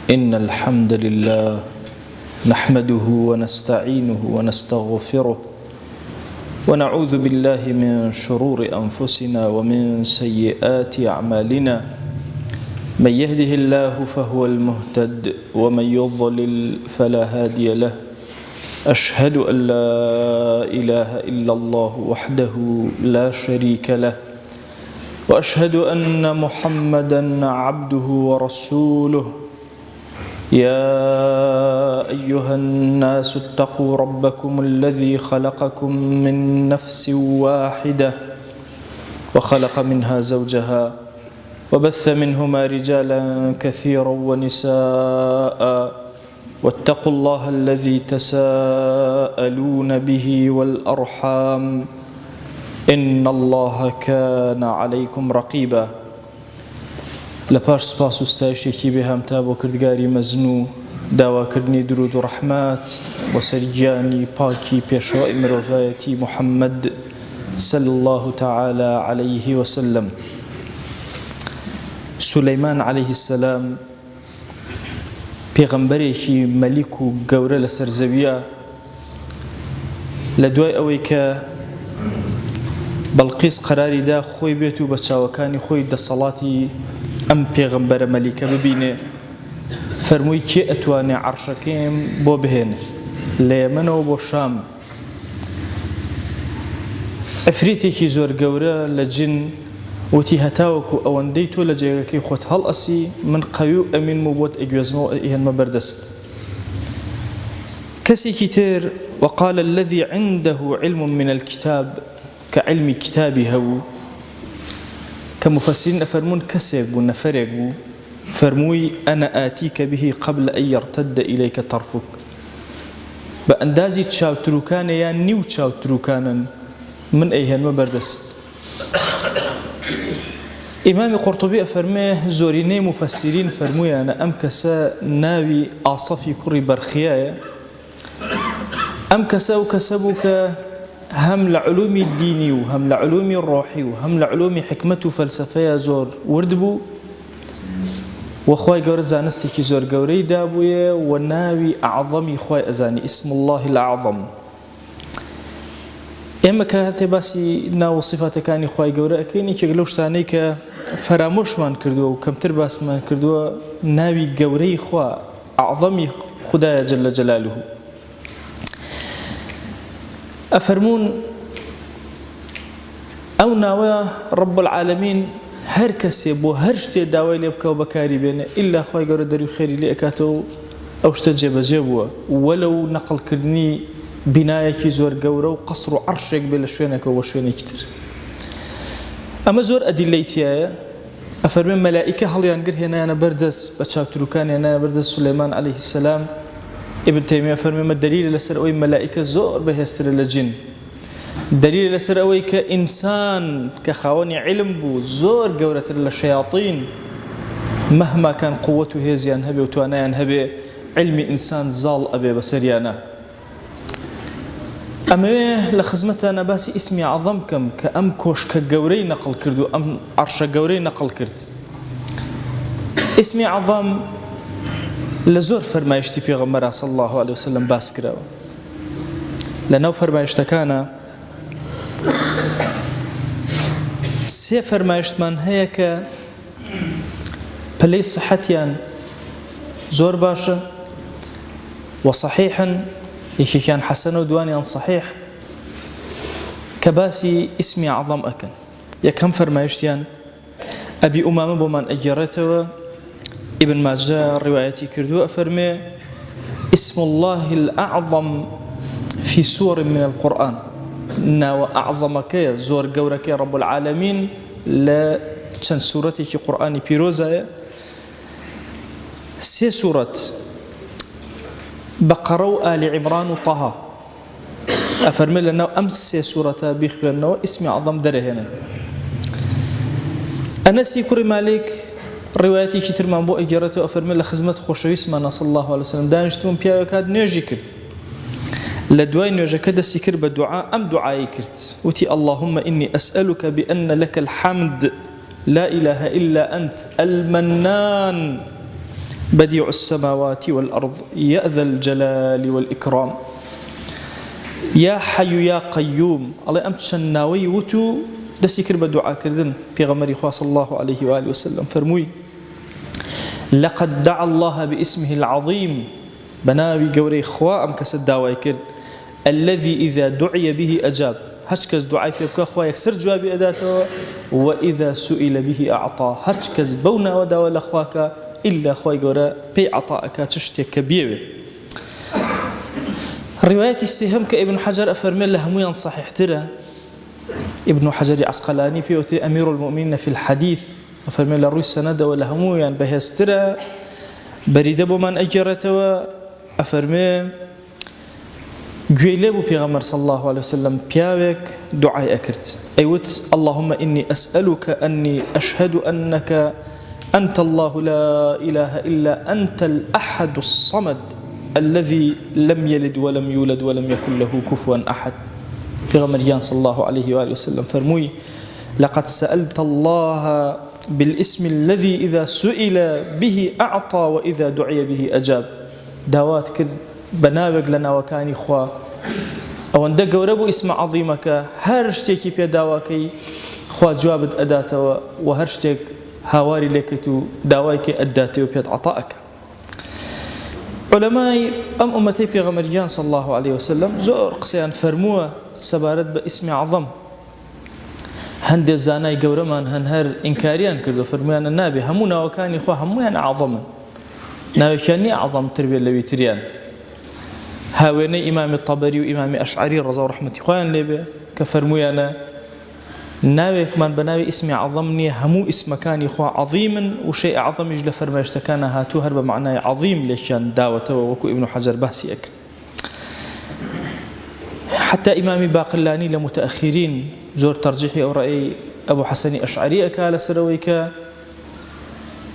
إن الحمد لله نحمده ونستعينه ونستغفره ونعوذ بالله من شرور أنفسنا ومن سيئات أعمالنا من يهده الله فهو المهتد ومن يضلل فلا هادي له أشهد أن لا إله إلا الله وحده لا شريك له وأشهد أن محمدًا عبده ورسوله يا أيها الناس اتقوا ربكم الذي خلقكم من نفس واحدة وخلق منها زوجها وبث منهما رجالا كثيرا ونساء واتقوا الله الذي تساءلون به والأرحام إن الله كان عليكم رقيبا. لپاش سپاس و ستایشێکی بێهامتا بۆ کردگاری مەزن و داواکردنی درود و ڕەحمات بۆ سەرگیانی پاکی پێشەوای مرۆڤایەتی محەممەد صلی الله تعالى عليه وسلم. سولەیمان عليه السلام پێغەمبەرێکی مەلیک و گەورە لەسەر زەویە لە دوای ئەوەی کە بەڵقیس قەراری دا خۆی بێت و بە چاوەکانی خۆی دەسەڵاتی ئەم پێغەمبەرە مەلیکە ببینێ، فەرمووی کێ ئەتوانێ عەرشەکەیم بۆ بهێنێ لە یەمەنەوە بۆ شام. ئەفرێتێکی زۆر گەورە لە جن وتی هەتاوەکو ئەوەندەی تۆ لە جێگەکەی خۆت هەڵئەسی من قەوی و ئەمینم و بۆت ئەگوێزمەوە ئێنمە بەردەست. کەسێکی تر وقال الذي عنده علم من الكتاب كعلم كتابي هەبوو کە مفەسرین ئەفەرمون کەسێک بوو نەفەرێک بوو فەرمووی ئەنە ئاتیکە به قبل ئەن یەرتەدە ئیلەیکە تەرفوک، بە ئەندازی چاوتروکانە یان نیو چاوتروکانن من ئەیهێنمە بەردەست. ئیمامی قورتوبی ئەفەرمێ زۆرینەی مفەسرین فەرموویانە ئەم کەسە ناوی ئاسەفی کوڕی بەرخیایە. ئەم کەسە و کەسە بوو کە هەم لە علومی دینی و هەم لە علومی ڕۆحی و هەم لە علومی حکمت و فەلسەفەیە زۆر ورد بوو و خوای گەورە زانستێکی زۆر گەورەی دابوویە و ناوی ئەعظەمی خوای ئەزانی ئیسم الله الأعظم. ئێمە کە هەتێ باسی ناو و صیفاتەکانی خوای گەورە ئەکەین یەکێک لەو شتانەی کە فەرامۆشمان کردووە و کەمتر باسمان کردووە ناوی گەورەی خوا ئەعظەمی خودایە جەلە جەلالوه. ئەفەرمون ئەو ناوە رب العالمین هەر کەسێ بۆ هەر شتێ داوای لێ بکە و بەکاری بێنێ ئیلا خوای گەورە دەروی خێری لێ ئەکاتەوە ئەو شتە جێبەجێ بووە وەلەو نەقڵکردنی بینایەکی زۆر گەورە و قەسر و عەرشێک بێ لە شوێنێکەوە بۆ شوێنێکی تر. ئەمە زۆر ئەدیلەی تایە. ئەفەرمێن مەلائیکە هەڵیان گر هێنایانە بەردەست بە چاوتروکان هێنایە بەردەست سولەیمان عەلەیه السەلام. ابن تەیمیە فەرمێمە دەلیلە لەسەر ئەوەی مەلائیکە زۆر بەهێزترە لە جن، دەلیلە لەسەر ئەوەی کە ئینسان کە خاوەنی علم بوو زۆر گەورەتر لە شەیاطین مەهما کان قووەت و هێزیان هەبێ و توانایان هەبێ علمی ئینسان زاڵ ئەبێ بەسەریانە. ئەمەوێ لە خزمەتانە باسی ئیسمی عەظەم بکەم کە ئەم کۆشکە گەورەی نەقڵ کرد و ئەم عەرشە گەورەی نەقڵ کرد. ئیسمی عەظەم لە زۆر فەرمایشتی پێغەمبەرا صلی الله عليه وسلم باس کراوە. لەناو فەرمایشتەکانە سێ فەرمایشتمان هەیە کە پلەی سەحەتیان زۆر باشە و صەحیحن، یەکێکیان حەسەنە و دوانیان صەحیح کە باسی ئیسمی عەظەم ئەکەن. یەکەم فەرمایشتیان ئەبی ئومامە بۆمان ئەگێڕێتەوە، ابن ماجه روايتي كردو أفرمي اسم الله الأعظم في سور من القرآن، ناو أعظمك زور قورك رب العالمين لا چند سورتي في قرآن بيروزا سي سورة بقرة آل عمران وطه. أفرمي لنا أمس سي سورة بيخوانو اسم أعظم درهنا. أنس كري مالك ڕێوایەتی ترمان بۆ ئەگێڕێتەوە ئەفەرمێ لە خزمەت خۆشەویستمانە صلی الله عليه وسلم دانیشتوم پیاوێک هات نوێژی کرد. لە دوای نوێژەکە دەستی کرد بە دوعا ئەم دوعایی کرد وتی اللهم إني أسألك بأن لك الحمد لا إله إلا أنت المنان بديع السماوات والأرض يا ذا الجلال والإكرام يا حي يا قيوم. الله أمشن ناوي وتو دسي كرب دعاء كردن بيغمري خاص الله عليه وآله وسلم فرموي لقد دعا الله باسمه العظيم بناوي قوري خوا أم كسد دعوة كرد الذي إذا دعي به أجاب هشكز دعاء فيك خوا يكسر جواب أداته وإذا سئل به أعطى هشكز بونا ودعوة لخواك إلا خوا قورا بي عطاءك تشتك بيوه. رواية السهم كابن حجر أفرمي لهميا صحيح ترى ابن حجر عسقلاني في أمير المؤمنين في الحديث أفرمي لروي السند ولهميا بهسترى بريد بمن أجرته أفرمي قيلبو بيغمر صلى الله عليه وسلم بياوك دعاء أكرت أيوت اللهم إني أسألك أني أشهد أنك أنت الله لا إله إلا أنت الأحد الصمد الذي لم يلد ولم يولد ولم يكن له كفوا أحد. بيغمر صلى الله عليه وآله وسلم فرموي لقد سألت الله بالاسم الذي إذا سئل به أعطى وإذا دعي به أجاب. دعوات كد بنابق لنا وكاني خوا أو أن دقوا اسم عظيمك هرشتك بيداواكي خوا جواب أداته وهرشتك هاواري لكتو داواكي أداته وبيد عطائك. علماء أمتي بيغمريان صلى الله عليه وسلم زور قصيان فرموه سبارت باسم عظم هند زاناي قورمان هنهر إنكاريان كردو فرميان النبي همونا وكان إخوة همويان أعظم ناوي كاني أعظم تربية اللي تريان هاويني إمام الطبري وإمام أشعري رضا ورحمة إخوان لبي كفرميان ناوي كمان بناوي اسمي عظمني همو اسم كان إخوة عظيما وشيء أعظم يجل فرماشت كان هاتو هرب معناه عظيم ليشان دعوته وكو ابن حجر بحسي أكل. حتى إمام باقلاني لمتأخرين زور ترجيحي أو رأي أبو حسن أشعري أكال سرويك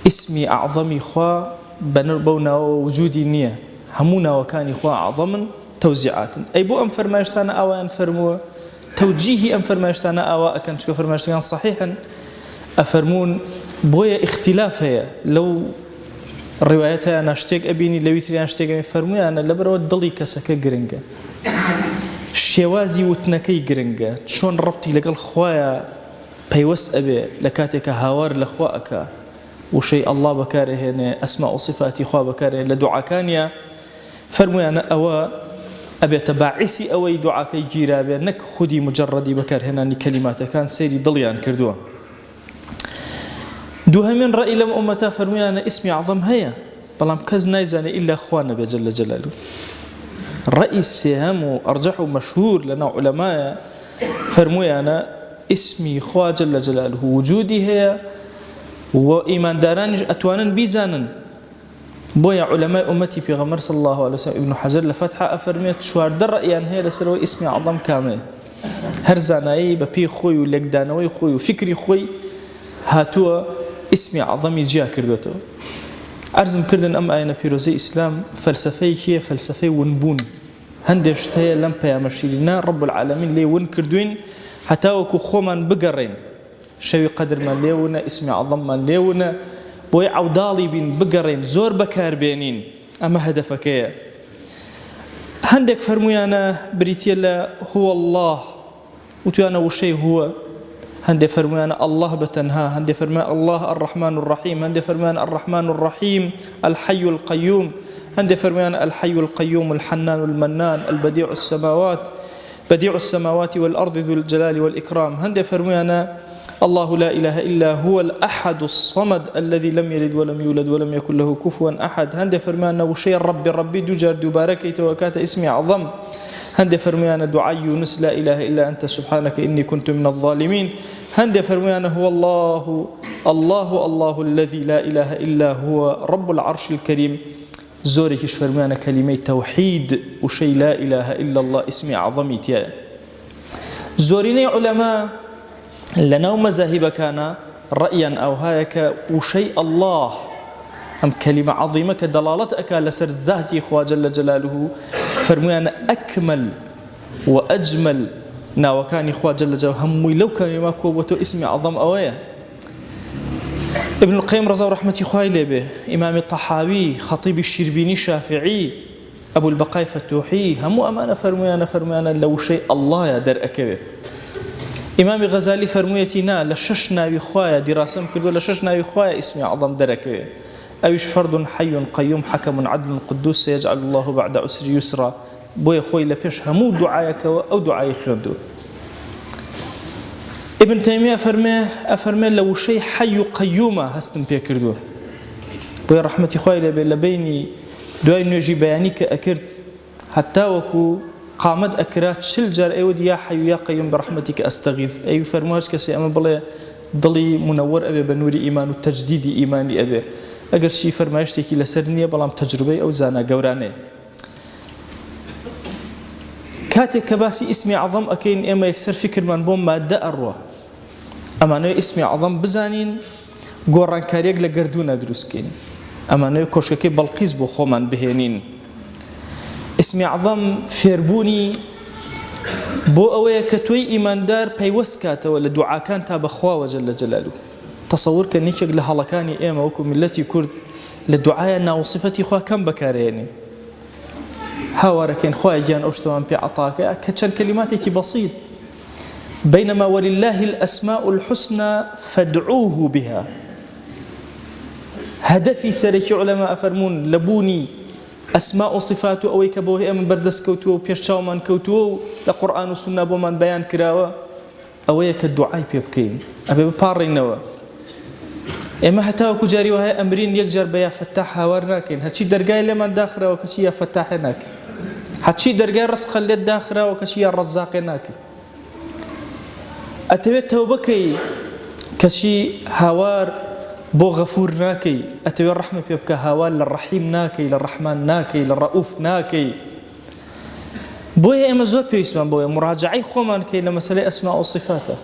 اسمي أعظمي خوا بنربونا ووجودي نية همونا وكان إخوة أعظما توزيعات أي بو أم فرماشتانا أو أن فرموا توجيهي أم فرماشتانا أو أكن شو فرماشتانا صحيحا أفرمون بويا اختلافها لو الرواياتها أنا اشتاق أبيني لو يتري اشتاق أبيني فرمويا أنا لبرو الضلي كسكا قرنجا شوازي وتنكي قرنجا شون ربطي لقل خوايا بيوس أبي لكاتك هاوار لخواك وشيء الله بكاره هنا أسماء وصفاتي خوا بكاره لدعاء كانيا فرمويا أنا أوا أبي تباعسي أوي دعاء كي جيرابي نك خدي مجردي بكر هنا كلمات كان سيري ضليان كردوها دوها من رأي لم أمتا فرمي أنا اسمي عظم هيا بلام كز نايزاني إلا أخوانا بجل جلاله. الرأي السهام وأرجح مشهور لنا علماء فرمي أنا اسمي خوا جل جلاله وجودي هي وإيمان داران أتوانا بيزانا بويا علماء أمتي في غمر صلى الله عليه وسلم ابن حجر لفتحة أفرميت شوار در رأيان هي لسلوي اسمي عظم كامل هرزاناي ببي خوي ولقدانوي خوي وفكري خوي هاتوا اسمي عظمي جيا كردوتو أرزم كردن أم آينا بيروزي إسلام فلسفي كيه فلسفي ونبون هندش تهي لم بيامرشيلنا رب العالمين لي ون كردوين حتى وكو خومن بقرين شوي قدر ما ليونا اسمي عظم ما ليونا بوي عودالي بين بقرين زور بكار بينين أما هدفك يا هندك فرميانا بريتيلا هو الله وتوانا وشي هو هندي فرمان الله بتنها هندي فرمان الله الرحمن الرحيم هندي فرمان الرحمن الرحيم الحي القيوم هندي فرمان الحي القيوم الحنان المنان البديع السماوات والأرض ذو الجلال والإكرام هندي فرمان الله لا إله إلا هو الأحد الصمد الذي لم يلد ولم يولد ولم يكن له كفوا أحد هندي فرمان وشي ربي دجر دبارك توكات اسمي عظم هندي فرميانا دعاء يونس لا إله إلا أنت سبحانك إني كنت من الظالمين هندي فرميانا هو الله الذي لا إله إلا هو رب العرش الكريم زوري كش فرميانا كلمة توحيد وشي لا إله إلا الله اسمي عظمي تيا زوريني علماء لنا مذاهب كان رأيا أو هايك وشي الله أم كلمة عظيمة كدلالتك لسر الزهدي إخوة جل جلاله فرميانا أكمل وأجمل وكان إخوة جل جلاله همي لو كان ما كوبته اسمي عظم أويا ابن القيم رضا ورحمة خواه لبه، إمام الطحاوي، خطيب الشربيني، شافعي، أبو البقاء فتوحي، همو أمانة فرميانا لو شيء الله يا در أكبه. إمام غزالي فرميتنا لشش ناوي خواه دراسة كردو لشش ناوي خواه اسمي أعظم دركه. أيش فرد حي قيوم حكم عدل قدوس سيجعل الله بعد عسر يسرا. بوي خوي لبيش همو دعايك أو دعاي خردو. ابن تيمية أفرمي لو شيء حي قيومة هستم بيكردو. بوي رحمتي خوي لبيني دعاي نجي بيانيك أكرت حتى وكو قامت أكرات شلجر أيود يا حي يا قيوم برحمتك أستغيث. أي فرموش كسي أما بلا ضلي منور أبي بنور إيمان وتجديد إيماني أبي. أجر شيء فرماشتكي لسرنية بلام تجربة أو زانا جورانة. كاتك كباسي اسمي عظم أكين إما يكسر فكر من بوم مادة أروى. أما نوع اسمي عظم بزانين قران كاريق لقردونا دروسكين. أما نوع كوشكي بالقيس بخومن بهنين. اسمي عظم فيربوني بو أوي كتوي إيمان دار بيوسكاته ولا دعاء كان تاب خوا جل جلاله. تصور كنيك لهلكاني إما وكم التي كرد للدعاء وصفتي خوا كم بكاريني. هاوركين خوا جان أشتوان بعطاك كتشان كلماتك بسيط. بينما ولله الأسماء الحسنى فادعوه بها. هدفي سرك علماء أفرمون لبوني أسماء وصفات أو كبوه أمن بردس كوتو بيشاو من كوتو لقرآن وسنة بومن بيان كراوة أو كالدعاء بيبكين أبي ببارينوا إما حتى وكجاري وهي أمرين يكجر بيا فتاح هاورناكين هاتشي درجاي لمن داخره وكشي فتاح هناك هاتشي درجاي رزق اللي داخره وكشي الرزاق هناك أتبت توبكي كشي هاوار بو غفور ناكي أتبي الرحمة بيبكى هوال للرحيم ناكي للرحمن ناكي للرؤوف ناكي بويا إما زود بيسمان بويا مراجعي خومان كي لمسألة أسماء وصفاته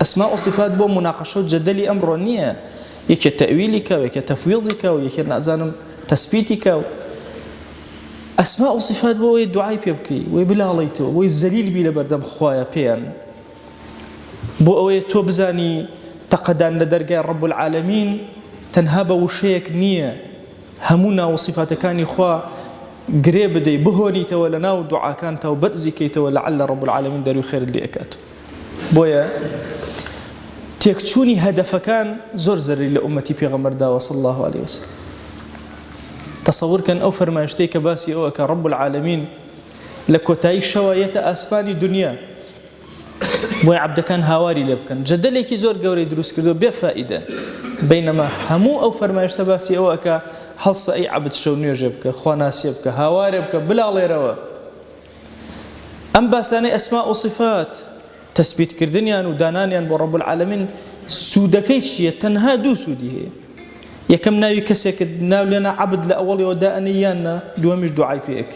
أسماء وصفات بو مناقشات جدلي أمر نية يكي تأويلك ويكي تفويضك ويكي نأزانم تثبيتك أسماء وصفات بو الدعاء بيبكي ويبلاليته ويزليل بي لبردم خوايا بيان بو أوي توبزاني تقدان لدرجة رب العالمين تنهاب وشيك نية همونا وصفات كان إخوة قريب دي بهوني تولنا ودعاء كان تو برزكي تولعل رب العالمين دارو خير اللي أكاته بويا تيكتشوني هدف كان زور زري لأمتي بيغمر داوة صلى الله عليه وسلم تصور كان أوفر ما يشتيك باسي أوك رب العالمين لكوتاي شواية أسباني دنيا بوي عبد كان هاواري لبكن جدلك زور قوري دروس كردو بفائدة بينما همو أو فرمايش تباسي أو أكا حلص أي عبد شونيو جبك خواناس يبك هاواري بك بلا الله يروا أم باساني أسماء وصفات تثبيت كردنيان ودانانيان برب العالمين سودكيش يتنها دو سوديه يكم ناوي كسيك ناو لنا عبد لأولي ودانيانا دوامش دعاي بيك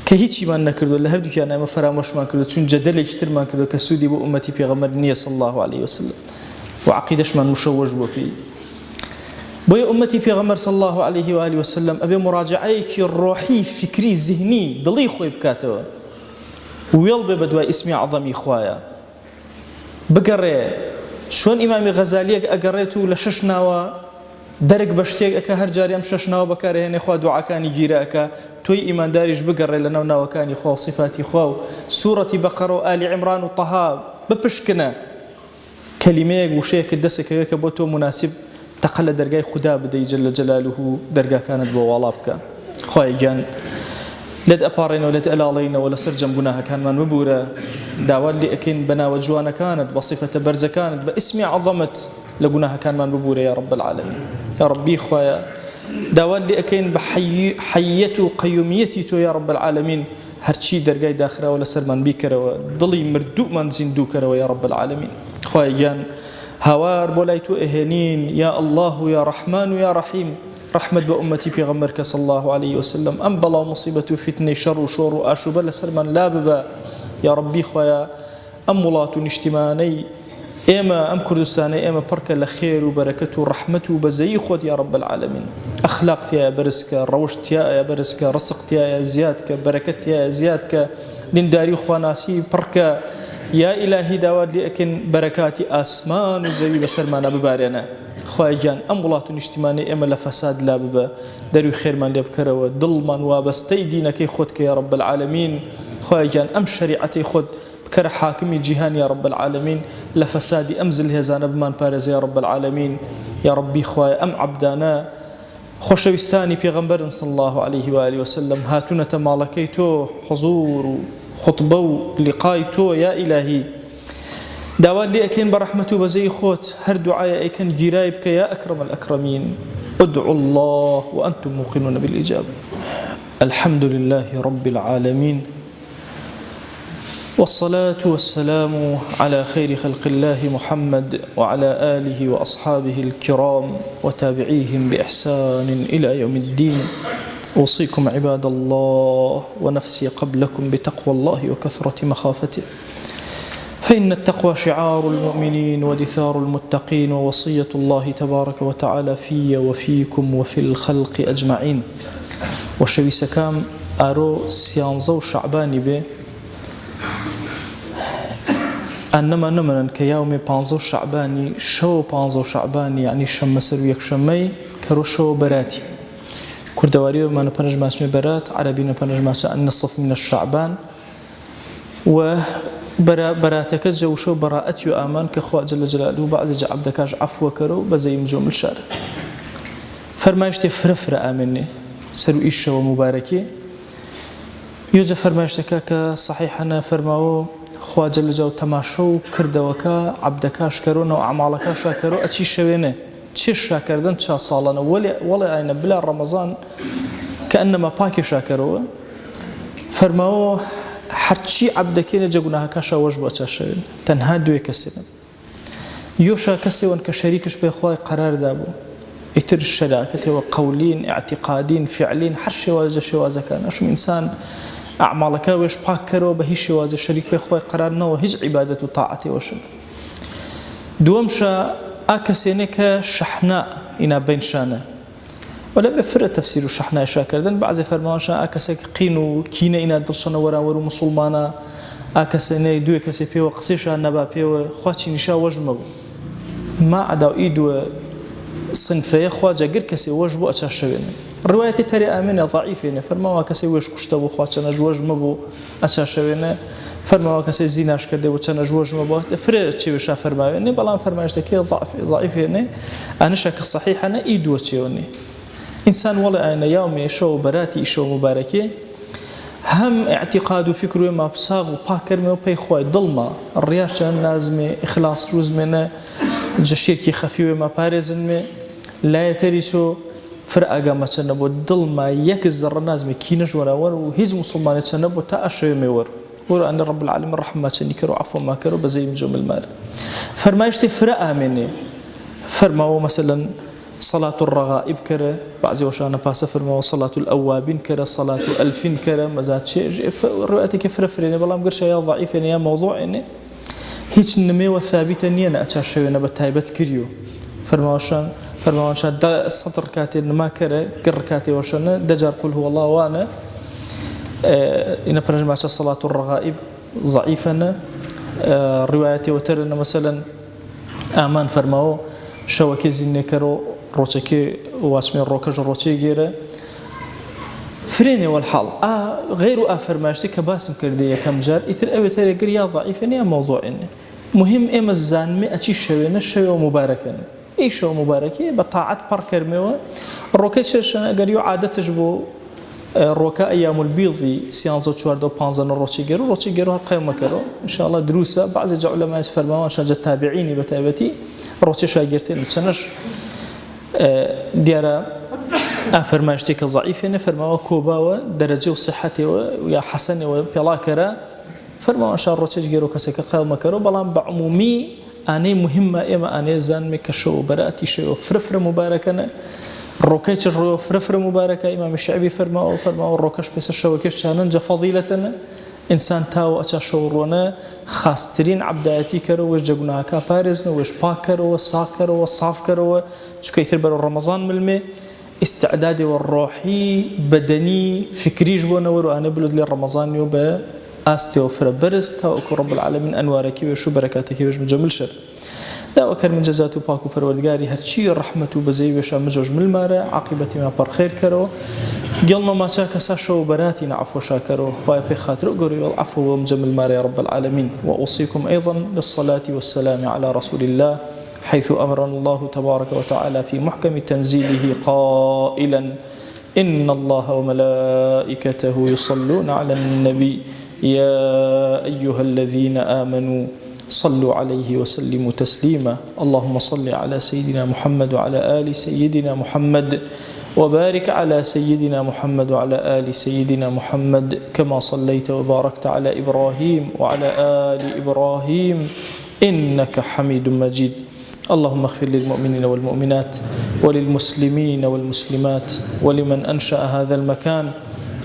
كهيتشي ما نكردو الله هردو كأنا ما فراموش ما كردو چون جدل كتير ما كردو كسودي بو أمتي بيغمر نية صلى الله عليه وسلم وعقيدش من مشوج بوكي بو أمتي بيغمر صلى الله عليه وآله وسلم أبي مراجعيك الروحي فكري ذهني ضلي خوي بكاتوا ويلبي بدوا اسمي عظمي خوايا بقري شون إمام غزالي أقريتو لششناوا درك بشتيك أكا هر جاريام ششناوا بكاري هني خوا دعا كان يجيراكا توي إيمان داريش بقري لنا وناوا كان خوا صفاتي خوا سورة بقرة وآل عمران وطه ببشكنا كلمة وشيك الدسك هيك بوتو مناسب تقل درجاي خدا بدي جل جلاله درجة كانت بوالابك خواي جان لد أبارينا ولد ألالينا ولا سر جنبناها كان من مبورة داوال لي أكين بنا وجوانا كانت بصفة برزة كانت باسمي عظمت لقناها كان من مبورة يا رب العالمين يا ربي خوايا داوال لي أكين بحيته قيوميتي تو يا رب العالمين هرشي درجاي داخرة ولا سر من بيكرة ضلي مردوء من زندوكرة يا رب العالمين خواي جان هوار بولايتو إهنين يا الله يا رحمن يا رحيم رحمة بأمتي في غمرك صلى الله عليه وسلم أم بلا مصيبة فتنة شر وشور وآشوب لسلمان لا ببا يا ربي خويا أم ولات نشتماني إما أم كردستاني إما بركة لخير وبركة ورحمة بزي خود يا رب العالمين أخلاق يا برسك روشت يا برسك رزقت يا زيادك بركت يا زيادك لنداري خواناسي بركة يا إلهي داود لأكن بركاتي أسمان وزوي بسلمان ببارنا خواهی گیان ام وڵات و نیشتیمانی ئێمە لە فەساد لا ببە دەروی خێرمان لێ بکەرەوە دڵمان وابەستەی دینەکەی خۆت کە یا رب العالمین خواهی گیان ئەم شریعەتەی خۆت بکەرە حاکمی جیهان یا رب العالمین لە فەسادی ئەم زلهێزانە بمان پارێزە یا رب العالمین یا ربی خواهی ئەم عەبدانە خۆشەویستانی پێغەمبەرن صلی الله عليه و آله وسلم هاتوونەتە ماڵەکەی تۆ حضور و خطبە و لقای تۆ یا ئیلاهی داوات لێ ئەکەین بە ڕەحمەت و بەزەی خۆت هەر دوعایە ئەیکەن گیرای بکە یا ئەکرەم الأکرەمین ادعوا الله وأنتم موقنون بالإجابة. الحمد لله رب العالمين والصلاة والسلام على خير خلق الله محمد وعلى آله وأصحابه الكرام وتابعيهم بإحسان إلى يوم الدين. أوصيكم عباد الله ونفسي قبلكم بتقوى الله وكثرة مخافته، فإن التقوى شعار المؤمنين ودثار المتقين ووصية الله تبارك وتعالى في وفيكم وفي الخلق أجمعين. وشوي سكام أرو سيانزو شعباني به أنما نمنا كيوم بانزو شعباني شو بانزو شعباني يعني شمسر ويكشمي كرو شو براتي كردواري ما نبنج ما اسمه برات عربي نبنج ما النصف من الشعبان و براتك جوشو براءتي وآمان كخوا جل جلاله بعد جا عبدكاش عفو كرو بزي مجوم الشارع فرمايشتي فرفر آمني سرو إيشا ومباركي يوجد فرمايشتك كصحيحنا فرماو خوا جل جلاله تماشو كردوكا عبدكاش كرو نو أعمالكاش كرو أتشي شوينه تشيش شاكردن تشا صالنا ولا أين بلا رمضان كأنما باكي شاكرو فرماو هرچی عبدەکەی جە گوناهەکەشە وەش بۆ چاشەوێن تەنها دوێ کەسێنن یۆشا کەسێوەن کە شەریکش پێی خوای قەراردا بوو ئیتر شەراکەتەوە قەولین ئیعتیقادین فعلین هەر شێوازە شێوازەکان ئەشم ئینسان ئەعماڵەکە وێش پاک کەرەوە بە هیچ شێوازە شەریک پێی خوای قەرار نەوە هیچ عیبادەت و تاعەتی وەشن دووەمشە ئا کەسێنێ کە شەحنا ئینا بینشانە ولا بفرق تفسير الشحناء شاكردن بعض فرمانشا أكسك قينو كينا إنا درسنا وراورو مسلمانا أكسني دوي كسي بيو قصيشا نبا بيو خواتي نشا وجمو ما عدا إيدو صنفية خواجة غير كسي وجبو أتشاشوين الرواية تاري آمنة ضعيفة فرماوا كسي وش كشتبو خواتي نجوج مبو أتشاشوين فرماوا كسي زيناش كده وتنا جوج مبو فرق شيء وشا فرماوا بلان فرماش تكي ضعيفة أنا شك صحيح أنا إيدو تشيوني إنسان والله أنا يومي شو براتي شو مباركة هم اعتقاد وفكر ما بصاغ وباكر ما بيخوي ظلمة الرياشة لازم إخلاص جزء منه جشيركي خفيف ما بارزن لا يتريسو فرق ما تنبو ظلمة يكزر لازم كينج وراور وهيز مسلمان تنبو تأشوا مور وأن رب العالمين رحمة تنكر وعفو ما كرو بزي مجوم المال فرمايش تفرق مني فرماو مثلا صلاة الرغائب كره بعض وشانا باسفر ما صلاة الأوابين كره صلاة الألفين كره مزاد شيء رؤيتي كيف رفريني والله مقرش يا ضعيف يا موضوع إني هيك نمي وثابتة إني أنا أتشاشى أنا بتايبت كريو فرماشان دا السطر كاتي ما كره قر كاتي وشانا دجار قل هو الله وأنا إن برنامج صلاة الرغائب ضعيفنا روايتي وترنا مثلا آمان فرماو شوكي زين كرو روتشكي واسمي الروكج روتشي غيره فريني والحال غير افرماشتي كباسم كرديه كم جار اثر ابي ترى قريه ضعيف اني موضوع اني مهم ام الزان مئة شوينه شو مباركا اي شو مباركه بطاعه باركر ميو الروكيتش شنا قريو عاده تجبو الروكا ايام البيض سيانزو تشواردو بانزن روتشي غيرو قيمه كرو ان شاء الله دروسه بعض العلماء يفرموا شجع تابعيني بتابتي روتشي شاگرتين سنش ديارة أفرماشتي كضعيفة فرموا كوبا درجة وصحته ويا حسن وبلاكرة فرموا شار روتشي جيرو كسك قام كرو بلان بعمومي أنا مهمة إما أنا زان مكشو براتي شو فرفر مباركنا الروكيتش الرو فرفر مباركة إمام الشعبي فرموا الروكش بس الشوكش كانن فضيلتنا إنسان تاو أتشاورنا خاسترين عبداتي كرو وجبنا كبارزنا وش باكرو وساكرو وصافكرو شو كيثر برو رمضان ملمي استعدادي والروحي بدني فكري جبنا ورو أنا بلود لي رمضان يوبا أستي وفر برز تاو رب العالمين أنوارك وشو بركاتك وش مجمل شر داواکەر من جەزات و پاک و پەروەردگاری هەرچی ڕەحمەت و بەزەی وێشە مژۆژ ملمارە عاقبەتی ما پەرخێر کەرەوە گەڵمە ماچا کەسا شەو بەراتی نعفو شاكروا ويا خاطر قولي والعفو ومجمل مار يا رب العالمين. وأوصيكم أيضا بالصلاة والسلام على رسول الله حيث أمرنا الله تبارك وتعالى في محكم تنزيله قائلا إن الله وملائكته يصلون على النبي يا أيها الذين آمنوا صلوا عليه وسلموا تسليما. اللهم صل على سيدنا محمد وعلى آل سيدنا محمد وبارك على سيدنا محمد وعلى آل سيدنا محمد كما صليت وباركت على إبراهيم وعلى آل إبراهيم إنك حميد مجيد. اللهم اغفر للمؤمنين والمؤمنات وللمسلمين والمسلمات ولمن أنشأ هذا المكان.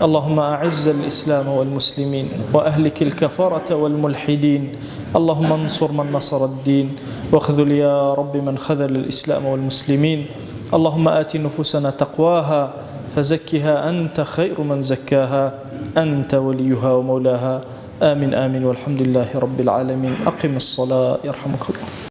اللهم أعز الإسلام والمسلمين وأهلك الكفرة والملحدين. اللهم انصر من نصر الدين واخذل يا رب من خذل الإسلام والمسلمين. اللهم آت نفوسنا تقواها فزكها أنت خير من زكاها أنت وليها ومولاها. آمين آمين والحمد لله رب العالمين. أقم الصلاة يرحمك الله.